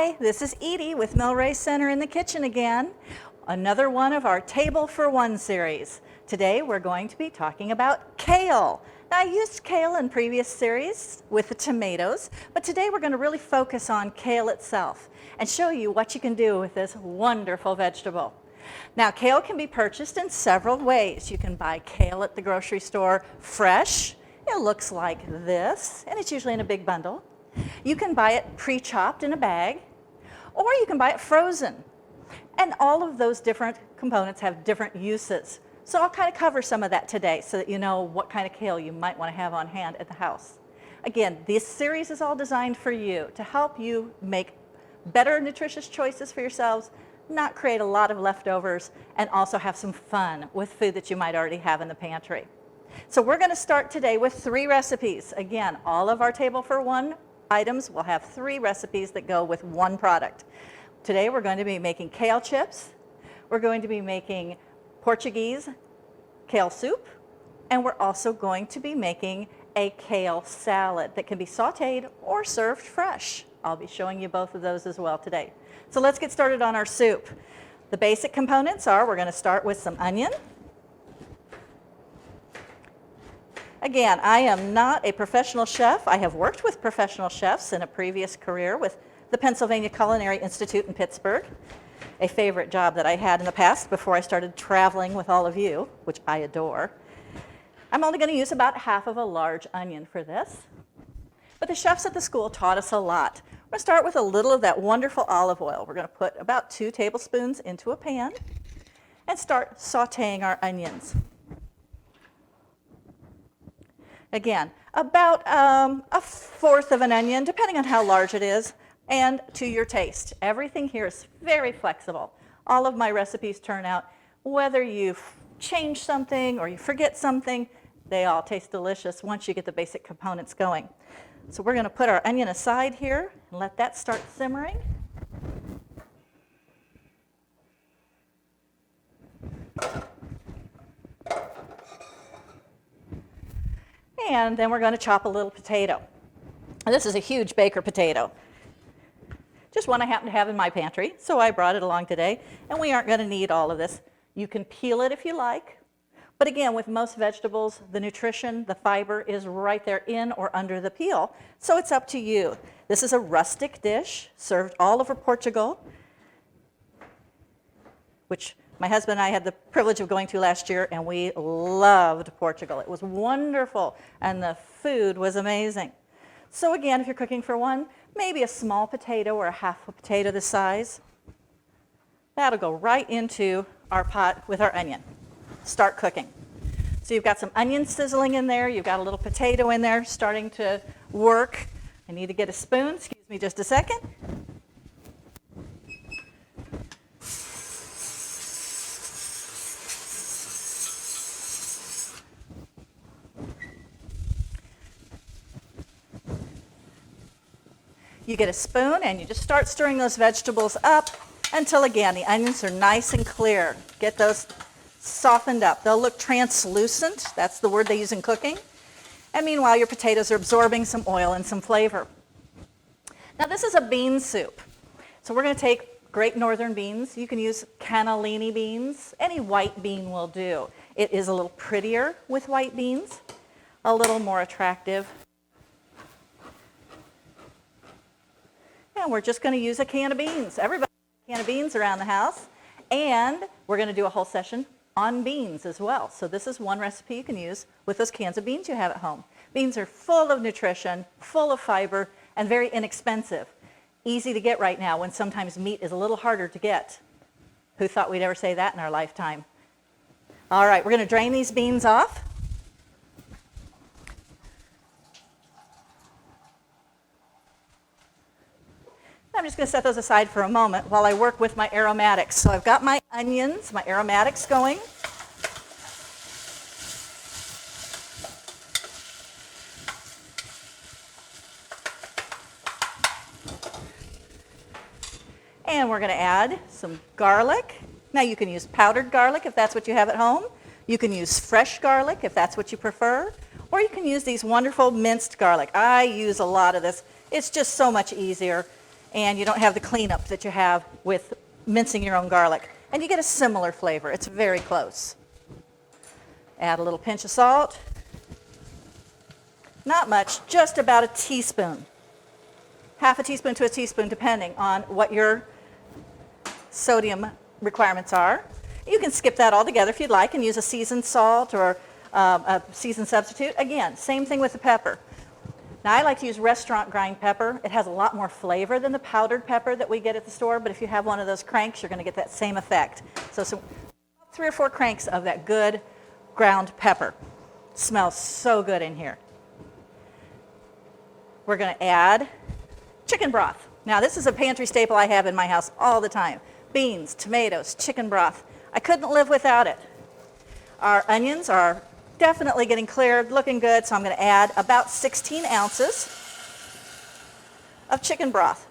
Hi, this is Edie with Milray Center in the kitchen again. Another one of our Table for One series. Today we're going to be talking about kale. Now, I used kale in previous series with the tomatoes, but today we're going to really focus on kale itself and show you what you can do with this wonderful vegetable. Now, kale can be purchased in several ways. You can buy kale at the grocery store fresh. It looks like this, and it's usually in a big bundle. You can buy it pre-chopped in a bag, or you can buy it frozen. And all of those different components have different uses. So I'll kind of cover some of that today so that you know what kind of kale you might want to have on hand at the house. Again, this series is all designed for you to help you make better nutritious choices for yourselves, not create a lot of leftovers, and also have some fun with food that you might already have in the pantry. So we're going to start today with 3 recipes. Again, all of our Table for One items will have 3 recipes that go with one product. Today we're going to be making kale chips, we're going to be making Portuguese kale soup, and we're also going to be making a kale salad that can be sauteed or served fresh. I'll be showing you both of those as well today. So let's get started on our soup. The basic components are, we're going to start with some onion. Again, I am not a professional chef. I have worked with professional chefs in a previous career with the Pennsylvania Culinary Institute in Pittsburgh, a favorite job that I had in the past before I started traveling with all of you, which I adore. I'm only going to use about half of a large onion for this, but the chefs at the school taught us a lot. We're going to start with a little of that wonderful olive oil. We're going to put about 2 tablespoons into a pan and start sauteing our onions. Again, about 1/4 of an onion, depending on how large it is, and to your taste. Everything here is very flexible. All of my recipes turn out, whether you change something or you forget something, they all taste delicious once you get the basic components going. So we're going to put our onion aside here and let that start simmering. And then we're going to chop a little potato. And this is a huge baker potato. Just one I happen to have in my pantry, so I brought it along today. And we aren't going to need all of this. You can peel it if you like. But again, with most vegetables, the nutrition, the fiber is right there in or under the peel. So it's up to you. This is a rustic dish served all over Portugal, which my husband and I had the privilege of going to last year, and we loved Portugal. It was wonderful, and the food was amazing. So again, if you're cooking for one, maybe a small potato or a half a potato this size. That'll go right into our pot with our onion. Start cooking. So you've got some onion sizzling in there. You've got a little potato in there starting to work. I need to get a spoon. Excuse me just a second. You get a spoon and you just start stirring those vegetables up until, again, the onions are nice and clear. Get those softened up. They'll look translucent. That's the word they use in cooking. And meanwhile, your potatoes are absorbing some oil and some flavor. Now, this is a bean soup. So we're going to take Great Northern beans. You can use cannellini beans. Any white bean will do. It is a little prettier with white beans, a little more attractive. And we're just going to use a can of beans. Everybody has a can of beans around the house. And we're going to do a whole session on beans as well. So this is one recipe you can use with those cans of beans you have at home. Beans are full of nutrition, full of fiber, and very inexpensive. Easy to get right now when sometimes meat is a little harder to get. Who thought we'd ever say that in our lifetime? All right, we're going to drain these beans off. I'm just going to set those aside for a moment while I work with my aromatics. So I've got my onions, my aromatics going. And we're going to add some garlic. Now you can use powdered garlic if that's what you have at home. You can use fresh garlic if that's what you prefer. Or you can use these wonderful minced garlic. I use a lot of this. It's just so much easier. and you don't have the cleanup that you have with mincing your own garlic. And you get a similar flavor. It's very close. Add a little pinch of salt. Not much, just about a teaspoon. Half a teaspoon to a teaspoon, depending on what your sodium requirements are. You can skip that altogether if you'd like and use a seasoned salt or a seasoned substitute. Again, same thing with the pepper. Now, I like to use restaurant grind pepper. It has a lot more flavor than the powdered pepper that we get at the store, but if you have one of those cranks, you're going to get that same effect. So 3 or 4 cranks of that good ground pepper. Smells so good in here. We're going to add chicken broth. Now, this is a pantry staple I have in my house all the time. Beans, tomatoes, chicken broth. I couldn't live without it. Our onions are definitely getting cleared, looking good, so I'm going to add about 16 ounces of chicken broth.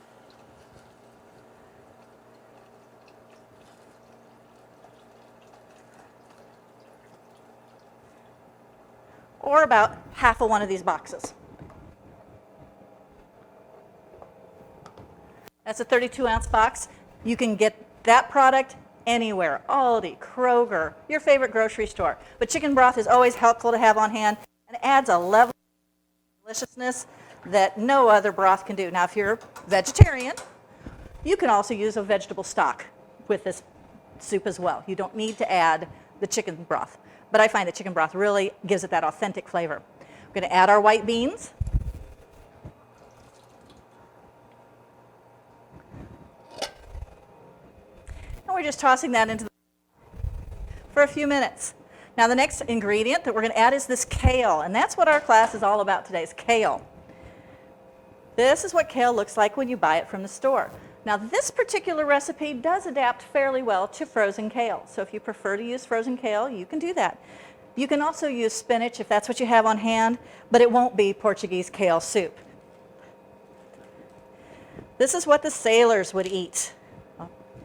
Or about half of one of these boxes. That's a 32-ounce box. You can get that product anywhere, Aldi, Kroger, your favorite grocery store. But chicken broth is always helpful to have on hand and adds a level of deliciousness that no other broth can do. Now, if you're vegetarian, you can also use a vegetable stock with this soup as well. You don't need to add the chicken broth. But I find that chicken broth really gives it that authentic flavor. We're going to add our white beans. And we're just tossing that into the for a few minutes. Now, the next ingredient that we're going to add is this kale, and that's what our class is all about today, is kale. This is what kale looks like when you buy it from the store. Now, this particular recipe does adapt fairly well to frozen kale. So if you prefer to use frozen kale, you can do that. You can also use spinach if that's what you have on hand, but it won't be Portuguese kale soup. This is what the sailors would eat.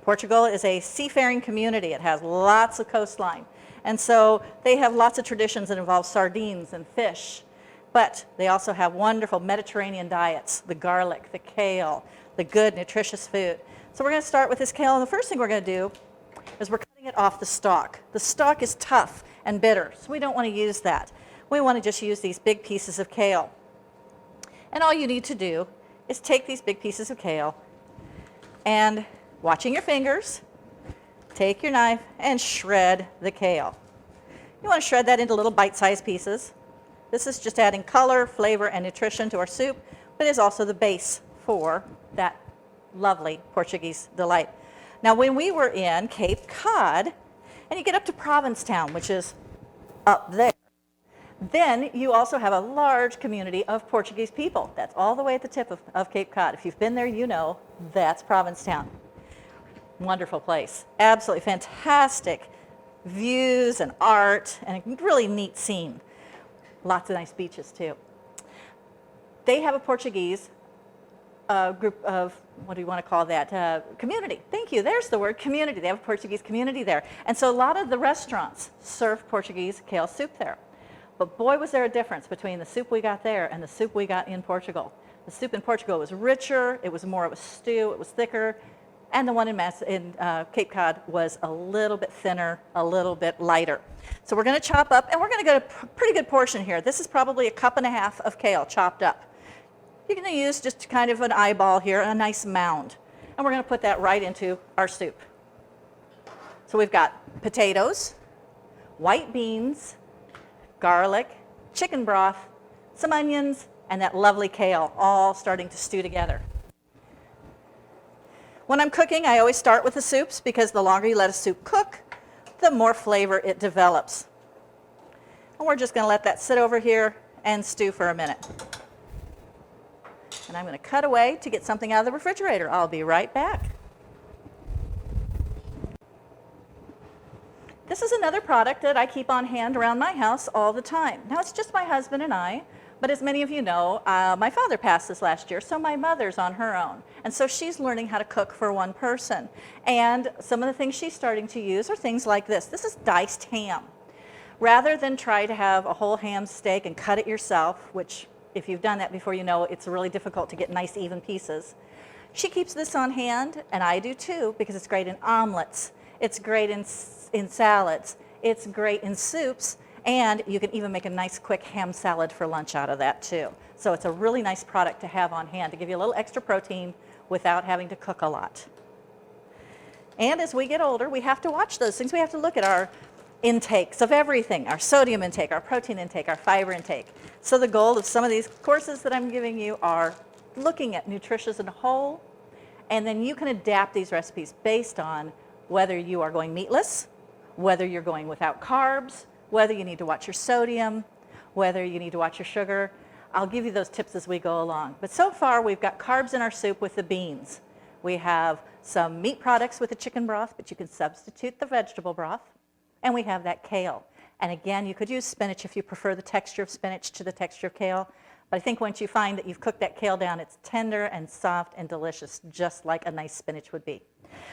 Portugal is a seafaring community. It has lots of coastline. And so they have lots of traditions that involve sardines and fish. But they also have wonderful Mediterranean diets, the garlic, the kale, the good, nutritious food. So we're going to start with this kale. And the first thing we're going to do is we're cutting it off the stalk. The stalk is tough and bitter, so we don't want to use that. We want to just use these big pieces of kale. And all you need to do is take these big pieces of kale and, watching your fingers, take your knife and shred the kale. You want to shred that into little bite-sized pieces. This is just adding color, flavor, and nutrition to our soup, but is also the base for that lovely Portuguese delight. Now, when we were in Cape Cod, and you get up to Provincetown, which is up there, then you also have a large community of Portuguese people. That's all the way at the tip of Cape Cod. If you've been there, you know that's Provincetown. Wonderful place. Absolutely fantastic views and art, and a really neat scene. Lots of nice beaches, too. They have a Portuguese group of, what do you want to call that? Community. Thank you. There's the word, community. They have a Portuguese community there. And so a lot of the restaurants serve Portuguese kale soup there. But boy, was there a difference between the soup we got there and the soup we got in Portugal. The soup in Portugal was richer. It was more of a stew. It was thicker. And the one in Cape Cod was a little bit thinner, a little bit lighter. So we're going to chop up, and we're going to get a pretty good portion here. This is probably a 1.5 cups of kale chopped up. You're going to use just kind of an eyeball here, a nice mound. And we're going to put that right into our soup. So we've got potatoes, white beans, garlic, chicken broth, some onions, and that lovely kale all starting to stew together. When I'm cooking, I always start with the soups because the longer you let a soup cook, the more flavor it develops. And we're just going to let that sit over here and stew for a minute. And I'm going to cut away to get something out of the refrigerator. I'll be right back. This is another product that I keep on hand around my house all the time. Now, it's just my husband and I, but as many of you know, my father passed this last year, so my mother's on her own. And so she's learning how to cook for one person. And some of the things she's starting to use are things like this. This is diced ham. Rather than try to have a whole ham steak and cut it yourself, which if you've done that before, you know it's really difficult to get nice even pieces, She keeps this on hand, and I do too, because it's great in omelets. It's great in salads. It's great in soups, and you can even make a nice quick ham salad for lunch out of that too. So it's a really nice product to have on hand to give you a little extra protein without having to cook a lot. And as we get older, we have to watch those things. We have to look at our intakes of everything, our sodium intake, our protein intake, our fiber intake. So the goal of some of these courses that I'm giving you are looking at nutrition as a whole, and then you can adapt these recipes based on whether you are going meatless, whether you're going without carbs, whether you need to watch your sodium, whether you need to watch your sugar. I'll give you those tips as we go along. But so far, we've got carbs in our soup with the beans. We have some meat products with the chicken broth, but you can substitute the vegetable broth. And we have that kale. And again, you could use spinach if you prefer the texture of spinach to the texture of kale. But I think once you find that you've cooked that kale down, it's tender and soft and delicious, just like a nice spinach would be.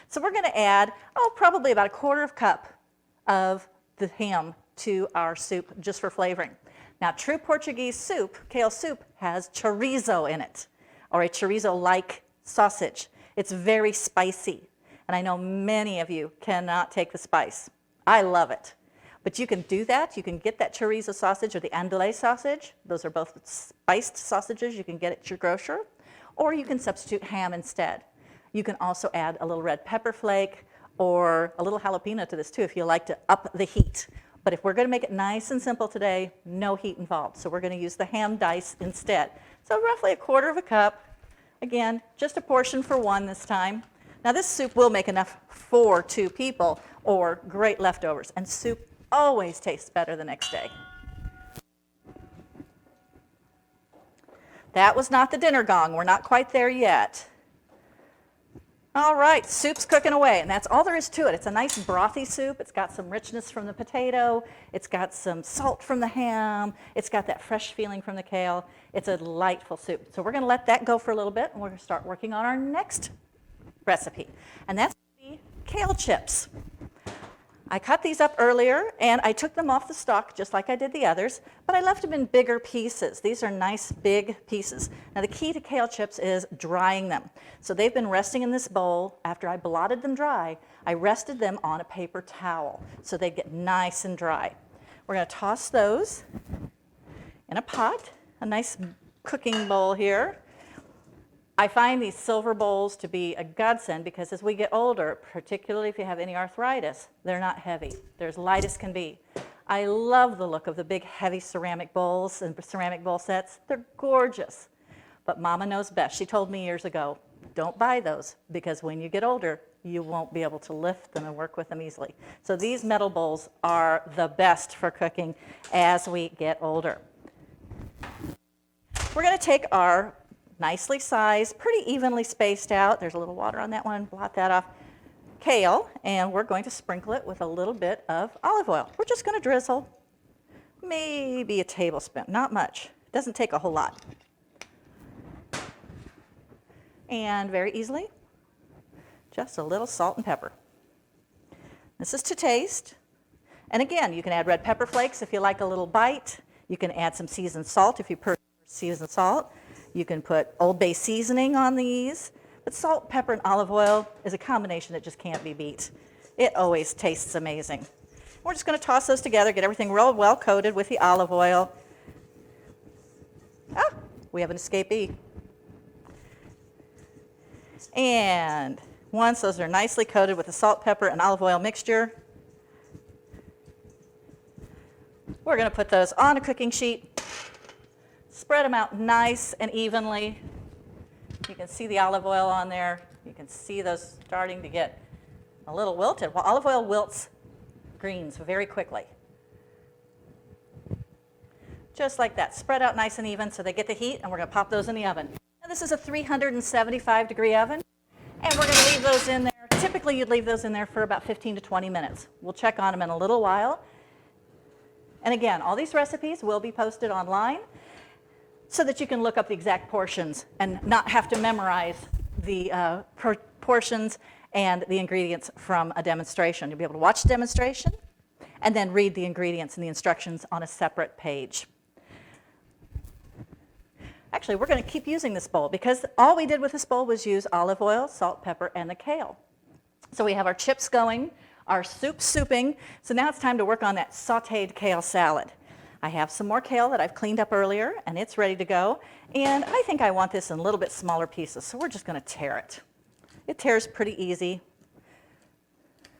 So we're going to add, probably about 1/4 cup of the ham to our soup just for flavoring. Now, true Portuguese soup, kale soup, has chorizo in it, or a chorizo-like sausage. It's very spicy, and I know many of you cannot take the spice. I love it. But you can do that. You can get that chorizo sausage or the andouille sausage. Those are both spiced sausages you can get at your grocer. Or you can substitute ham instead. You can also add a little red pepper flake or a little jalapeno to this too if you like to up the heat. But if we're going to make it nice and simple today, no heat involved. So we're going to use the ham dice instead. So roughly 1/4 cup. Again, just a portion for one this time. Now this soup will make enough for 2 people or great leftovers. And soup always tastes better the next day. That was not the dinner gong. We're not quite there yet. All right, soup's cooking away, and that's all there is to it. It's a nice brothy soup. It's got some richness from the potato. It's got some salt from the ham. It's got that fresh feeling from the kale. It's a delightful soup. So we're going to let that go for a little bit, and we're going to start working on our next recipe, and that's the kale chips. I cut these up earlier, and I took them off the stalk just like I did the others, but I left them in bigger pieces. These are nice big pieces. Now the key to kale chips is drying them. So they've been resting in this bowl. After I blotted them dry, I rested them on a paper towel so they get nice and dry. We're going to toss those in a pot, a nice cooking bowl here. I find these silver bowls to be a godsend because as we get older, particularly if you have any arthritis, they're not heavy. They're as light as can be. I love the look of the big heavy ceramic bowls and ceramic bowl sets. They're gorgeous. But Mama knows best. She told me years ago, don't buy those because when you get older, you won't be able to lift them and work with them easily. So these metal bowls are the best for cooking as we get older. We're going to take our nicely sized, pretty evenly spaced out, there's a little water on that one, blot that off, kale, and we're going to sprinkle it with a little bit of olive oil. We're just going to drizzle maybe a tablespoon, not much. It doesn't take a whole lot. And very easily, just a little salt and pepper. This is to taste. And again, you can add red pepper flakes if you like a little bite. You can add some seasoned salt if you prefer seasoned salt. You can put Old Bay seasoning on these, but salt, pepper, and olive oil is a combination that just can't be beat. It always tastes amazing. We're just going to toss those together, get everything real well coated with the olive oil. We have an escapee. And once those are nicely coated with the salt, pepper, and olive oil mixture, we're going to put those on a cooking sheet. Spread them out nice and evenly. You can see the olive oil on there. You can see those starting to get a little wilted. Well, olive oil wilts greens very quickly. Just like that. Spread out nice and even so they get the heat, and we're going to pop those in the oven. Now, this is a 375-degree oven, and we're going to leave those in there. Typically, you'd leave those in there for about 15 to 20 minutes. We'll check on them in a little while. And again, all these recipes will be posted online, so that you can look up the exact portions and not have to memorize the portions and the ingredients from a demonstration. You'll be able to watch the demonstration and then read the ingredients and the instructions on a separate page. Actually, Actually, we're going to keep using this bowl because all we did with this bowl was use olive oil, salt, pepper, and the kale. So we have our chips going, our soup souping. So now it's time to work on that sauteed kale salad. I have some more kale that I've cleaned up earlier, and it's ready to go. And I think I want this in a little bit smaller pieces, so we're just going to tear it. It tears pretty easy.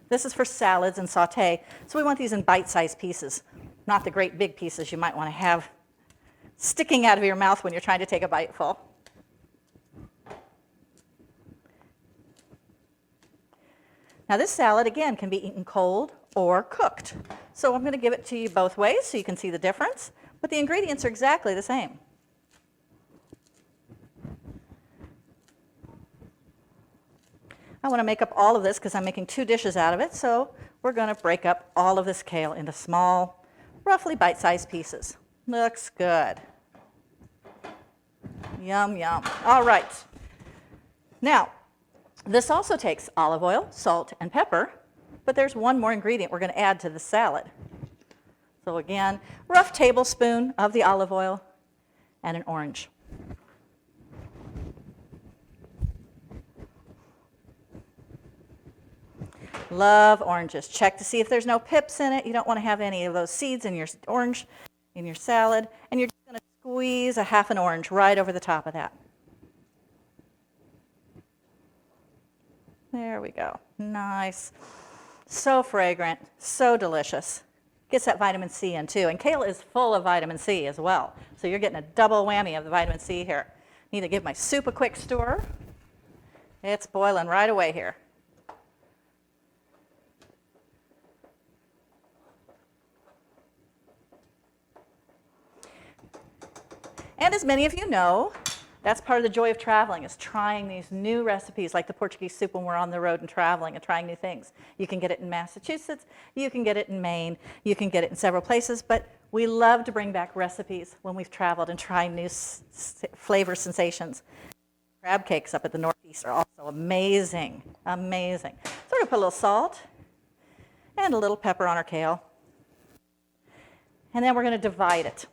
This is for salads and saute, so we want these in bite-sized pieces, not the great big pieces you might want to have sticking out of your mouth when you're trying to take a bite full. Now this salad, again, can be eaten cold or cooked. So I'm going to give it to you both ways so you can see the difference, but the ingredients are exactly the same. I want to make up all of this because I'm making 2 dishes out of it, so we're going to break up all of this kale into small, roughly bite-sized pieces. Looks good. Yum, yum. All right. Now, this also takes olive oil, salt, and pepper, but there's one more ingredient we're going to add to the salad. So again, rough tablespoon of the olive oil and an orange. Love oranges. Check to see if there's no pips in it. You don't want to have any of those seeds in your orange in your salad. And you're just going to squeeze a half an orange right over the top of that. There we go. Nice. So fragrant, so delicious. Gets that vitamin C in too. And kale is full of vitamin C as well. So you're getting a double whammy of the vitamin C here. Need to give my soup a quick stir. It's boiling right away here. And as many of you know, that's part of the joy of traveling, is trying these new recipes like the Portuguese soup when we're on the road and traveling and trying new things. You can get it in Massachusetts, you can get it in Maine, you can get it in several places, but we love to bring back recipes when we've traveled and try new flavor sensations. Crab cakes up at the Northeast are also amazing, amazing. So we're going to put a little salt and a little pepper on our kale. And then we're going to divide it.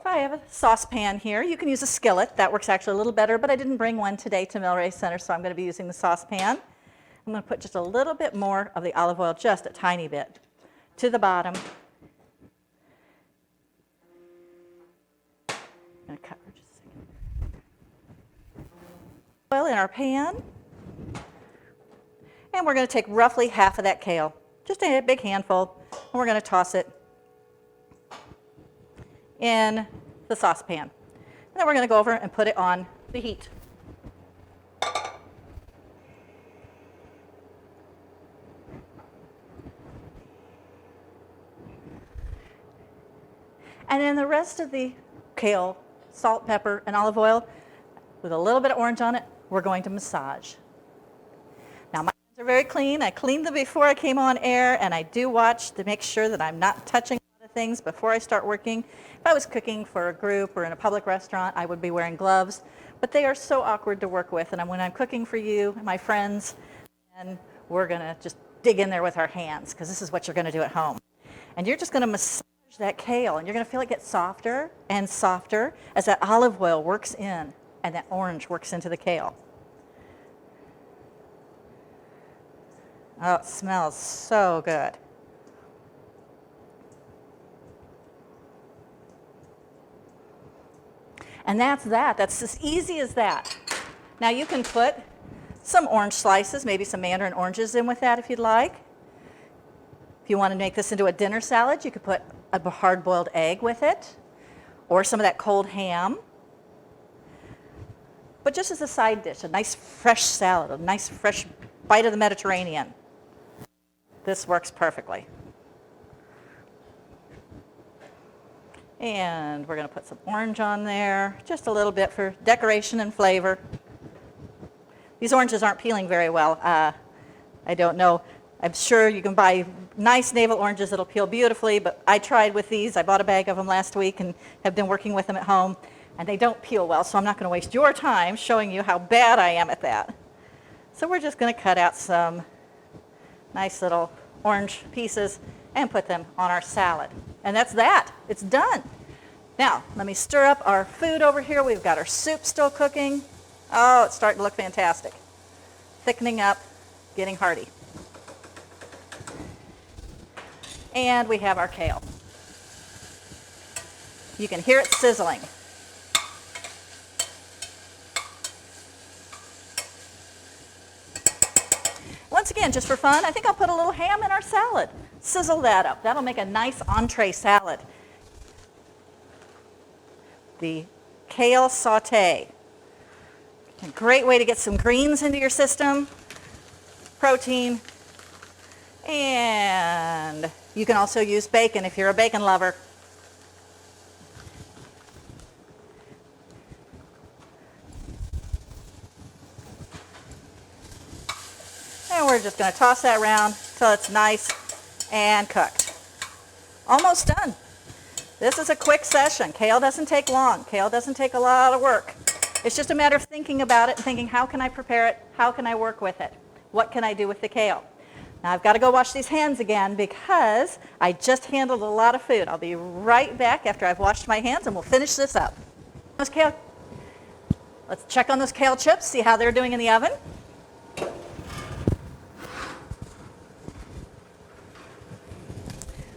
So I have a saucepan here. You can use a skillet. That works actually a little better, but I didn't bring one today to Millrace Center, so I'm going to be using the saucepan. I'm going to put just a little bit more of the olive oil, just a tiny bit, to the bottom. I'm going to cut for just a second. Oil in our pan. And we're going to take roughly half of that kale, just a big handful, and we're going to toss it in the saucepan. And then we're going to go over and put it on the heat. And then the rest of the kale, salt, pepper, and olive oil, with a little bit of orange on it, we're going to massage. Now my hands are very clean. I cleaned them before I came on air, and I do watch to make sure that I'm not touching things before I start working. If I was cooking for a group or in a public restaurant, I would be wearing gloves, but they are so awkward to work with. And when I'm cooking for you, my friends, and we're going to just dig in there with our hands, because this is what you're going to do at home. And you're just going to massage that kale, and you're going to feel it get softer and softer as that olive oil works in and that orange works into the kale. Oh, it smells so good. And that's that. That's as easy as that. Now you can put some orange slices, maybe some mandarin oranges in with that if you'd like. If you want to make this into a dinner salad, you could put a hard-boiled egg with it, or some of that cold ham. But just as a side dish, a nice fresh salad, a nice fresh bite of the Mediterranean. This works perfectly. And we're going to put some orange on there, just a little bit for decoration and flavor. These oranges aren't peeling very well. I don't know. I'm sure you can buy nice navel oranges that'll peel beautifully, but I tried with these. I bought a bag of them last week and have been working with them at home, and they don't peel well, so I'm not going to waste your time showing you how bad I am at that. So we're just going to cut out some nice little orange pieces and put them on our salad. And that's that. It's done. Now, let me stir up our food over here. We've got our soup still cooking. Oh, it's starting to look fantastic. Thickening up, getting hearty. And we have our kale. You can hear it sizzling. Once again, just for fun, I think I'll put a little ham in our salad. Sizzle that up. That'll make a nice entree salad. The kale saute. A great way to get some greens into your system, protein, and you can also use bacon if you're a bacon lover. And we're just going to toss that around till it's nice and cooked. Almost done. This is a quick session. Kale doesn't take long. Kale doesn't take a lot of work. It's just a matter of thinking about it and thinking, how can I prepare it? How can I work with it? What can I do with the kale? Now I've got to go wash these hands again because I just handled a lot of food. I'll be right back after I've washed my hands and we'll finish this up. Let's check on those kale chips, see how they're doing in the oven.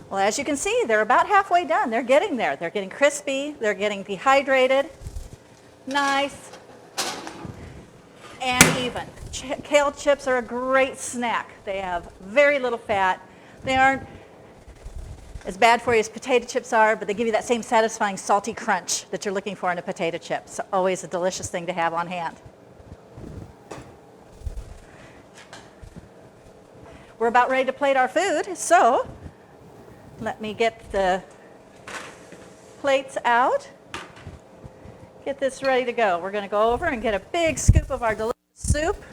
Well, as you can see, they're about halfway done. They're getting there. They're getting crispy. They're getting dehydrated. Nice and even. Kale chips are a great snack. They have very little fat. They aren't as bad for you as potato chips are, but they give you that same satisfying salty crunch that you're looking for in a potato chip. So always a delicious thing to have on hand. We're about ready to plate our food, so let me get the plates out. Get this ready to go. We're going to go over and get a big scoop of our delicious soup.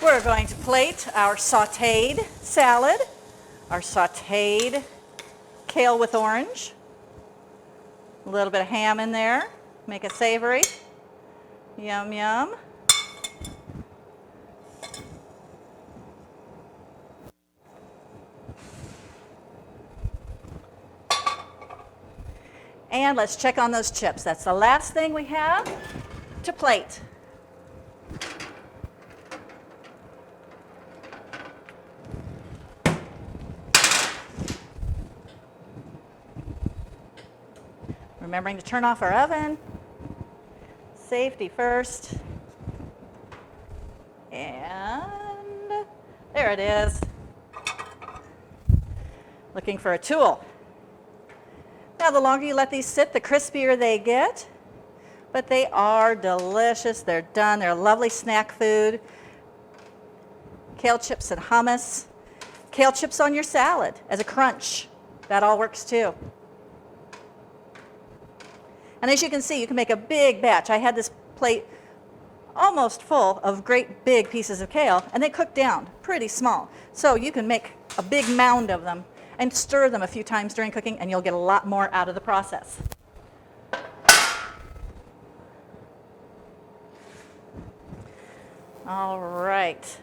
We're going to plate our sauteed salad, our sauteed kale with orange, a little bit of ham in there, make it savory. Yum, yum. And let's check on those chips. That's the last thing we have to plate. Remembering to turn off our oven. Safety first. And there it is. Looking for a tool. Now, the longer you let these sit, the crispier they get. But they are delicious. They're done. They're lovely snack food. Kale chips and hummus. Kale chips on your salad as a crunch. That all works too. And as you can see, you can make a big batch. I had this plate almost full of great big pieces of kale, and they cook down pretty small. So you can make a big mound of them and stir them a few times during cooking, and you'll get a lot more out of the process. All right.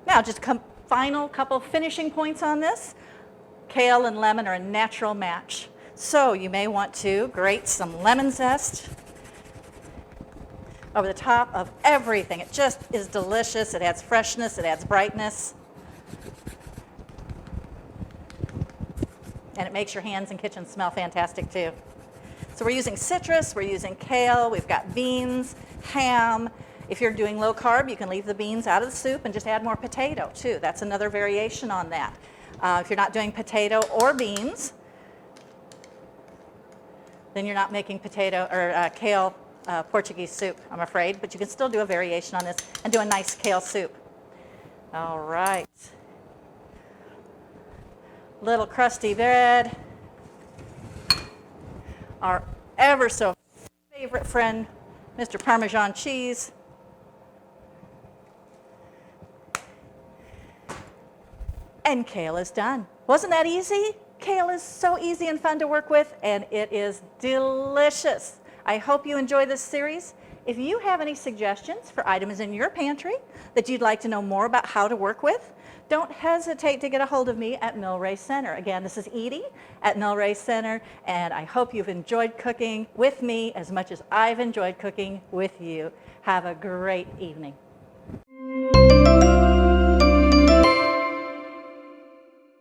Now, just final couple finishing points on this. Kale and lemon are a natural match. So you may want to grate some lemon zest over the top of everything. It just is delicious. It adds freshness. It adds brightness. And it makes your hands and kitchen smell fantastic too. So we're using citrus. We're using kale. We've got beans, ham. If you're doing low carb, you can leave the beans out of the soup and just add more potato too. That's another variation on that. If you're not doing potato or beans, then you're not making potato or kale Portuguese soup, I'm afraid, but you can still do a variation on this and do a nice kale soup. All right. little crusty bread, our ever so favorite friend, Mr. Parmesan cheese, and kale is done. Wasn't that easy? Kale is so easy and fun to work with, and it is delicious. I hope you enjoy this series. If you have any suggestions for items in your pantry that you'd like to know more about how to work with, don't hesitate to get a hold of me at Millrace Center. Again, this is Edie at Millrace Center, and I hope you've enjoyed cooking with me as much as I've enjoyed cooking with you. Have a great evening.